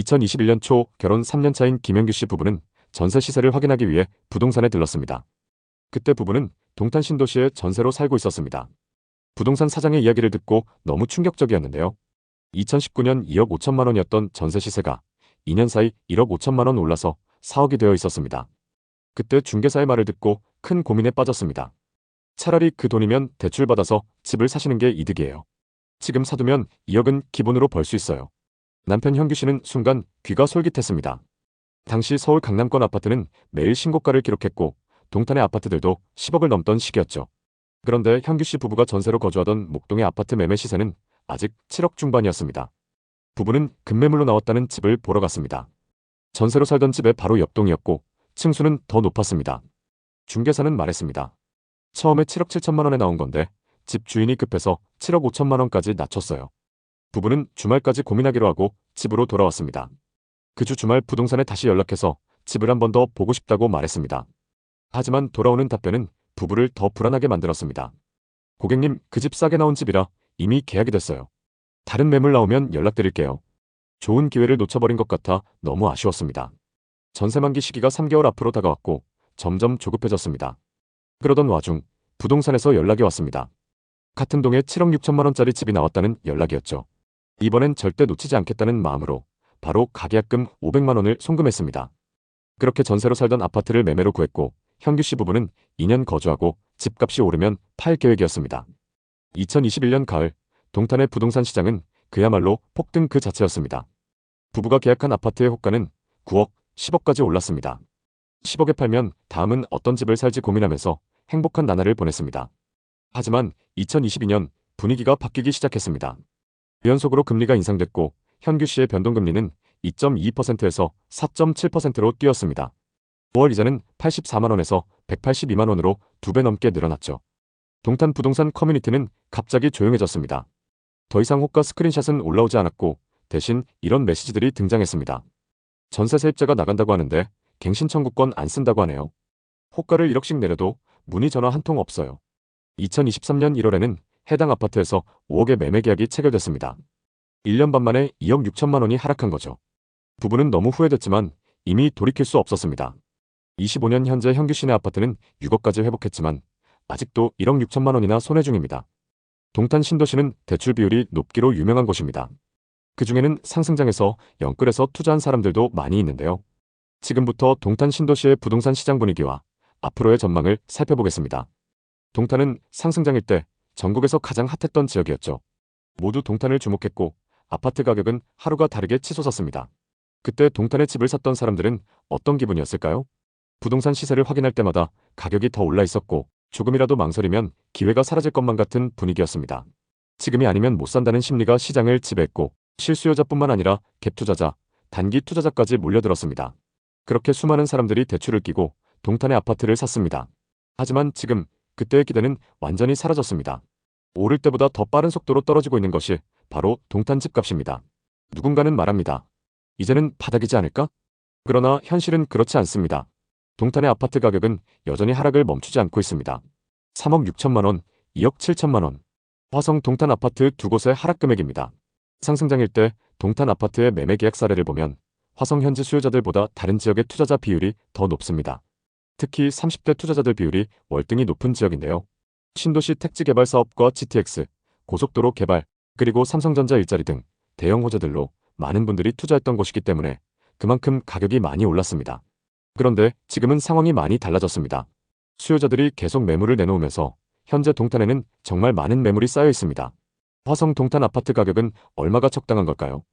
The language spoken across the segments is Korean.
2021년 초 결혼 3년 차인 김현규 씨 부부는 전세 시세를 확인하기 위해 부동산에 들렀습니다. 그때 부부는 동탄 신도시에 전세로 살고 있었습니다. 부동산 사장의 이야기를 듣고 너무 충격적이었는데요. 2019년 2억 5천만 원이었던 전세 시세가 2년 사이 1억 5천만 원 올라서 4억이 되어 있었습니다. 그때 중개사의 말을 듣고 큰 고민에 빠졌습니다. 차라리 그 돈이면 대출받아서 집을 사시는 게 이득이에요. 지금 사두면 2억은 기본으로 벌 수 있어요. 남편 현규 씨는 순간 귀가 솔깃했습니다. 당시 서울 강남권 아파트는 매일 신고가를 기록했고 동탄의 아파트들도 10억을 넘던 시기였죠. 그런데 현규 씨 부부가 전세로 거주하던 목동의 아파트 매매 시세는 아직 7억 중반이었습니다. 부부는 급매물로 나왔다는 집을 보러 갔습니다. 전세로 살던 집의 바로 옆동이었고 층수는 더 높았습니다. 중개사는 말했습니다. 처음에 7억 7천만 원에 나온 건데 집 주인이 급해서 7억 5천만 원까지 낮췄어요. 부부는 주말까지 고민하기로 하고 집으로 돌아왔습니다. 그 주 주말 부동산에 다시 연락해서 집을 한 번 더 보고 싶다고 말했습니다. 하지만 돌아오는 답변은 부부를 더 불안하게 만들었습니다. 고객님, 그 집 싸게 나온 집이라 이미 계약이 됐어요. 다른 매물 나오면 연락드릴게요. 좋은 기회를 놓쳐버린 것 같아 너무 아쉬웠습니다. 전세 만기 시기가 3개월 앞으로 다가왔고 점점 조급해졌습니다. 그러던 와중 부동산에서 연락이 왔습니다. 같은 동에 7억 6천만 원짜리 집이 나왔다는 연락이었죠. 이번엔 절대 놓치지 않겠다는 마음으로 바로 가계약금 500만 원을 송금했습니다. 그렇게 전세로 살던 아파트를 매매로 구했고 현규 씨 부부는 2년 거주하고 집값이 오르면 팔 계획이었습니다. 2021년 가을 동탄의 부동산 시장은 그야말로 폭등 그 자체였습니다. 부부가 계약한 아파트의 호가는 9억, 10억까지 올랐습니다. 10억에 팔면 다음은 어떤 집을 살지 고민하면서 행복한 나날을 보냈습니다. 하지만 2022년 분위기가 바뀌기 시작했습니다. 연속으로 금리가 인상됐고 현규 씨의 변동금리는 2.22%에서 4.7%로 뛰었습니다. 5월 이자는 84만 원에서 182만 원으로 2배 넘게 늘어났죠. 동탄 부동산 커뮤니티는 갑자기 조용해졌습니다. 더 이상 호가 스크린샷은 올라오지 않았고 대신 이런 메시지들이 등장했습니다. 전세 세입자가 나간다고 하는데 갱신 청구권 안 쓴다고 하네요. 호가를 1억씩 내려도 문의 전화 한 통 없어요. 2023년 1월에는 해당 아파트에서 5억의 매매 계약이 체결됐습니다. 1년 반 만에 2억 6천만 원이 하락한 거죠. 부부는 너무 후회됐지만 이미 돌이킬 수 없었습니다. 25년 현재 현규 씨네 아파트는 6억까지 회복했지만 아직도 1억 6천만 원이나 손해 중입니다. 동탄 신도시는 대출 비율이 높기로 유명한 곳입니다. 그 중에는 상승장에서 영끌에서 투자한 사람들도 많이 있는데요. 지금부터 동탄 신도시의 부동산 시장 분위기와 앞으로의 전망을 살펴보겠습니다. 동탄은 상승장일 때 전국에서 가장 핫했던 지역이었죠. 모두 동탄을 주목했고 아파트 가격은 하루가 다르게 치솟았습니다. 그때 동탄에 집을 샀던 사람들은 어떤 기분이었을까요? 부동산 시세를 확인할 때마다 가격이 더 올라 있었고 조금이라도 망설이면 기회가 사라질 것만 같은 분위기였습니다. 지금이 아니면 못 산다는 심리가 시장을 지배했고 실수요자뿐만 아니라 갭 투자자, 단기 투자자까지 몰려들었습니다. 그렇게 수많은 사람들이 대출을 끼고 동탄의 아파트를 샀습니다. 하지만 지금 그때의 기대는 완전히 사라졌습니다. 오를 때보다 더 빠른 속도로 떨어지고 있는 것이 바로 동탄 집값입니다. 누군가는 말합니다. 이제는 바닥이지 않을까? 그러나 현실은 그렇지 않습니다. 동탄의 아파트 가격은 여전히 하락을 멈추지 않고 있습니다. 3억 6천만 원, 2억 7천만 원. 화성 동탄 아파트 두 곳의 하락 금액입니다. 상승장일 때 동탄 아파트의 매매 계약 사례를 보면 화성 현지 수요자들보다 다른 지역의 투자자 비율이 더 높습니다. 특히 30대 투자자들 비율이 월등히 높은 지역인데요. 신도시 택지 개발 사업과 GTX, 고속도로 개발, 그리고 삼성전자 일자리 등 대형 호재들로 많은 분들이 투자했던 곳이기 때문에 그만큼 가격이 많이 올랐습니다. 그런데 지금은 상황이 많이 달라졌습니다. 수요자들이 계속 매물을 내놓으면서 현재 동탄에는 정말 많은 매물이 쌓여 있습니다. 화성 동탄 아파트 가격은 얼마가 적당한 걸까요?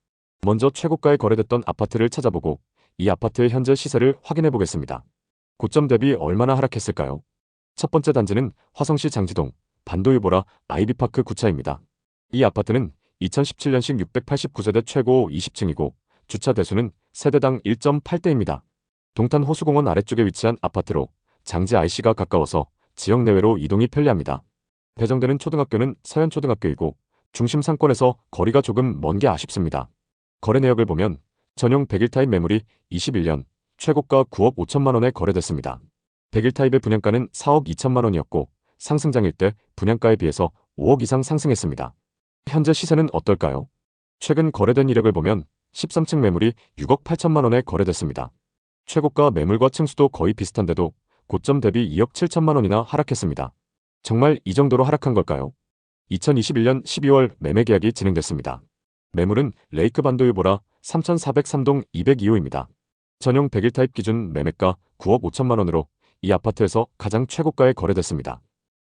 먼저 최고가에 거래됐던 아파트를 찾아보고 이 아파트의 현재 시세를 확인해 보겠습니다. 고점 대비 얼마나 하락했을까요? 첫 번째 단지는 화성시 장지동 반도유보라 아이비파크 9차입니다. 이 아파트는 2017년식 689세대 최고 20층이고 주차 대수는 세대당 1.8대입니다. 동탄 호수공원 아래쪽에 위치한 아파트로 장지 IC가 가까워서 지역 내외로 이동이 편리합니다. 배정되는 초등학교는 서현초등학교이고 중심 상권에서 거리가 조금 먼 게 아쉽습니다. 거래 내역을 보면 전용 100일 타입 매물이 21년 최고가 9억 5천만 원에 거래됐습니다. 100일 타입의 분양가는 4억 2천만 원이었고 상승장일 때 분양가에 비해서 5억 이상 상승했습니다. 현재 시세는 어떨까요? 최근 거래된 이력을 보면 13층 매물이 6억 8천만 원에 거래됐습니다. 최고가 매물과 층수도 거의 비슷한데도 고점 대비 2억 7천만 원이나 하락했습니다. 정말 이 정도로 하락한 걸까요? 2021년 12월 매매 계약이 진행됐습니다. 매물은 레이크 반도유보라 3403동 202호입니다. 전용 100일 타입 기준 매매가 9억 5천만 원으로 이 아파트에서 가장 최고가에 거래됐습니다.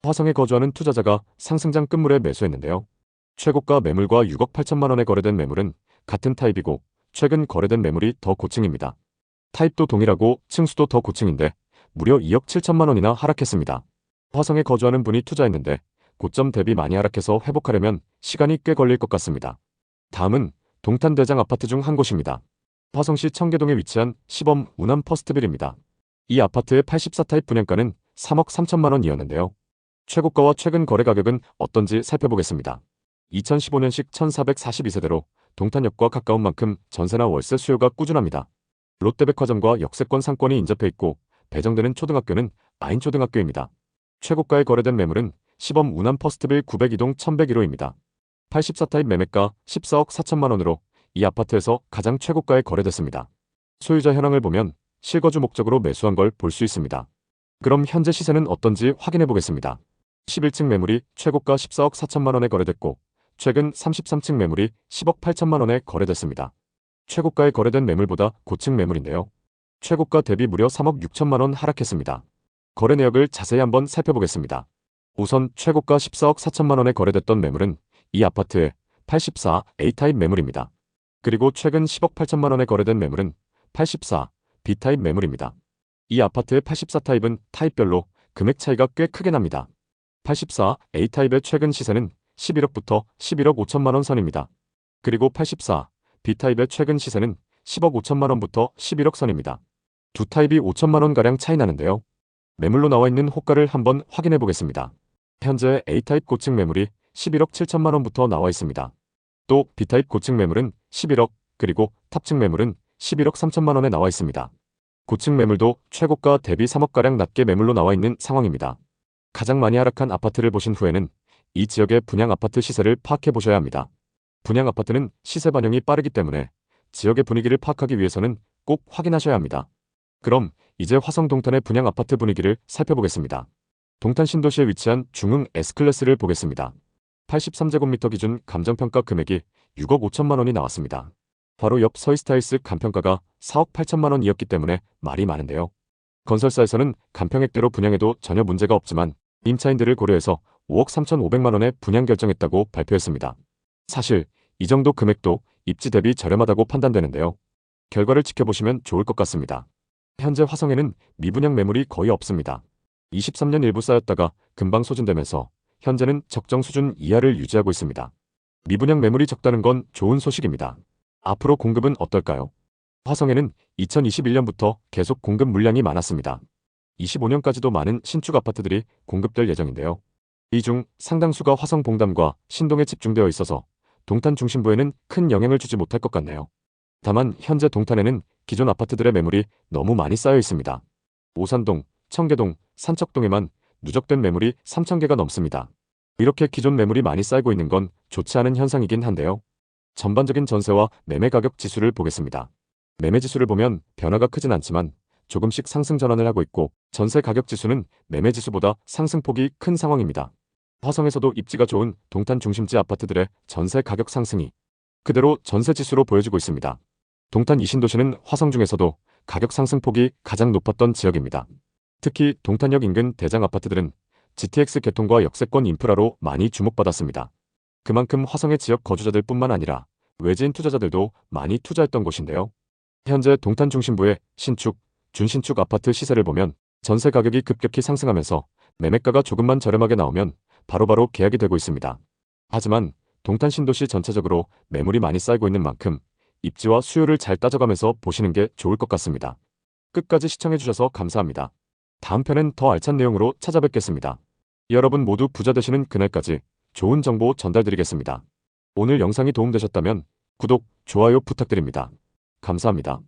화성에 거주하는 투자자가 상승장 끝물에 매수했는데요. 최고가 매물과 6억 8천만 원에 거래된 매물은 같은 타입이고 최근 거래된 매물이 더 고층입니다. 타입도 동일하고 층수도 더 고층인데 무려 2억 7천만 원이나 하락했습니다. 화성에 거주하는 분이 투자했는데 고점 대비 많이 하락해서 회복하려면 시간이 꽤 걸릴 것 같습니다. 다음은 동탄 대장 아파트 중 한 곳입니다. 화성시 청계동에 위치한 시범 우남 퍼스트빌입니다. 이 아파트의 84타입 분양가는 3억 3천만 원이었는데요. 최고가와 최근 거래 가격은 어떤지 살펴보겠습니다. 2015년식 1442세대로 동탄역과 가까운 만큼 전세나 월세 수요가 꾸준합니다. 롯데백화점과 역세권 상권이 인접해 있고 배정되는 초등학교는 아인초등학교입니다. 최고가에 거래된 매물은 시범 우남 퍼스트빌 902동 1101호입니다. 84타입 매매가 14억 4천만 원으로 이 아파트에서 가장 최고가에 거래됐습니다. 소유자 현황을 보면 실거주 목적으로 매수한 걸 볼 수 있습니다. 그럼 현재 시세는 어떤지 확인해 보겠습니다. 11층 매물이 최고가 14억 4천만 원에 거래됐고 최근 33층 매물이 10억 8천만 원에 거래됐습니다. 최고가에 거래된 매물보다 고층 매물인데요. 최고가 대비 무려 3억 6천만 원 하락했습니다. 거래 내역을 자세히 한번 살펴보겠습니다. 우선 최고가 14억 4천만 원에 거래됐던 매물은 이 아파트의 84 A타입 매물입니다. 그리고 최근 10억 8천만 원에 거래된 매물은 84 B타입 매물입니다. 이 아파트의 84타입은 타입별로 금액 차이가 꽤 크게 납니다. 84 A타입의 최근 시세는 11억부터 11억 5천만 원 선입니다. 그리고 84 B타입의 최근 시세는 10억 5천만 원부터 11억 선입니다. 두 타입이 5천만 원가량 차이 나는데요. 매물로 나와 있는 호가를 한번 확인해 보겠습니다. 현재 A타입 고층 매물이 11억 7천만 원부터 나와 있습니다. 또 B타입 고층 매물은 11억, 그리고 탑층 매물은 11억 3천만 원에 나와 있습니다. 고층 매물도 최고가 대비 3억가량 낮게 매물로 나와 있는 상황입니다. 가장 많이 하락한 아파트를 보신 후에는 이 지역의 분양 아파트 시세를 파악해 보셔야 합니다. 분양 아파트는 시세 반영이 빠르기 때문에 지역의 분위기를 파악하기 위해서는 꼭 확인하셔야 합니다. 그럼 이제 화성 동탄의 분양 아파트 분위기를 살펴보겠습니다. 동탄 신도시에 위치한 중흥 S클래스를 보겠습니다. 83제곱미터 기준 감정평가 금액이 6억 5천만 원이 나왔습니다. 바로 옆 서이스타일스 감평가가 4억 8천만 원이었기 때문에 말이 많은데요. 건설사에서는 감평액대로 분양해도 전혀 문제가 없지만 임차인들을 고려해서 5억 3,500만 원에 분양 결정했다고 발표했습니다. 사실 이 정도 금액도 입지 대비 저렴하다고 판단되는데요. 결과를 지켜보시면 좋을 것 같습니다. 현재 화성에는 미분양 매물이 거의 없습니다. 23년 일부 쌓였다가 금방 소진되면서 현재는 적정 수준 이하를 유지하고 있습니다. 미분양 매물이 적다는 건 좋은 소식입니다. 앞으로 공급은 어떨까요? 화성에는 2021년부터 계속 공급 물량이 많았습니다. 25년까지도 많은 신축 아파트들이 공급될 예정인데요. 이 중 상당수가 화성 봉담과 신동에 집중되어 있어서 동탄 중심부에는 큰 영향을 주지 못할 것 같네요. 다만 현재 동탄에는 기존 아파트들의 매물이 너무 많이 쌓여 있습니다. 오산동, 청계동, 산척동에만 누적된 매물이 3,000개가 넘습니다. 이렇게 기존 매물이 많이 쌓이고 있는 건 좋지 않은 현상이긴 한데요. 전반적인 전세와 매매 가격 지수를 보겠습니다. 매매 지수를 보면 변화가 크진 않지만 조금씩 상승 전환을 하고 있고 전세 가격 지수는 매매 지수보다 상승폭이 큰 상황입니다. 화성에서도 입지가 좋은 동탄 중심지 아파트들의 전세 가격 상승이 그대로 전세 지수로 보여지고 있습니다. 동탄 이신도시는 화성 중에서도 가격 상승폭이 가장 높았던 지역입니다. 특히 동탄역 인근 대장 아파트들은 GTX 개통과 역세권 인프라로 많이 주목받았습니다. 그만큼 화성의 지역 거주자들 뿐만 아니라 외지인 투자자들도 많이 투자했던 곳인데요. 현재 동탄 중심부의 신축, 준신축 아파트 시세를 보면 전세 가격이 급격히 상승하면서 매매가가 조금만 저렴하게 나오면 바로바로 계약이 되고 있습니다. 하지만 동탄 신도시 전체적으로 매물이 많이 쌓이고 있는 만큼 입지와 수요를 잘 따져가면서 보시는 게 좋을 것 같습니다. 끝까지 시청해주셔서 감사합니다. 다음 편엔 더 알찬 내용으로 찾아뵙겠습니다. 여러분 모두 부자 되시는 그날까지 좋은 정보 전달드리겠습니다. 오늘 영상이 도움되셨다면 구독, 좋아요 부탁드립니다. 감사합니다.